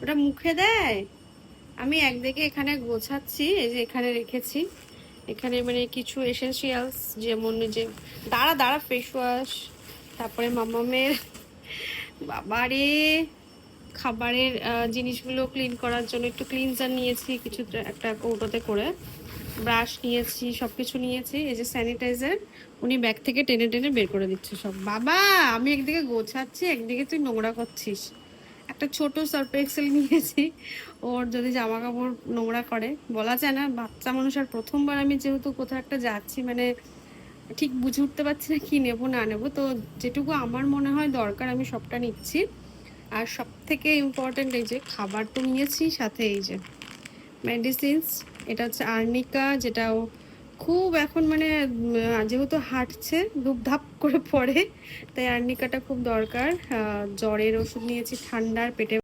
ওটা মুখে দেয়। আমি একদিকে এখানে গোছাচ্ছি, এই যে এখানে রেখেছি, এখানে মানে কিছু এসেন্সিয়ালস, যেমন যে দাঁড়া দাঁড়া ফেস ওয়াশ, তারপরে মামামের বাবারে খাবারের জিনিসগুলো ক্লিন করার জন্য একটু ক্লিনজার নিয়েছি কিছু, একটা কৌটোতে করে ব্রাশ নিয়েছি, সব কিছু নিয়েছি। এই যে স্যানিটাইজার উনি ব্যাগ থেকে টেনে টেনে বের করে দিচ্ছে সব। বাবা আমি একদিকে গোছাচ্ছি, একদিকে তুই নোংরা করছিস। একটা ছোট সার্ফ এক্সেল নিয়েছি, ওর যদি জামা কাপড় নোংরা করে, বলা যায় না, বাচ্চা মানুষ। আর প্রথমবার আমি যেহেতু কোথাও একটা যাচ্ছি, মানে ঠিক বুঝে উঠতে পারছি না কি নেবো না নেবো, তো যেটুকু আমার মনে হয় দরকার আমি সবটা নিচ্ছি। আর সব থেকে ইম্পর্টেন্ট এই যে খাবার তো নিয়েছি, সাথে এই যে মেডিসিনস। এটা হচ্ছে আর্নিকা, যেটাও খুব এখন মানে যেহেতু হাঁটছে ধূপধাপ করে পড়ে, তাই আর্নিকাটা খুব দরকার। জ্বরের ওষুধ নিয়েছি, ঠান্ডার পেটে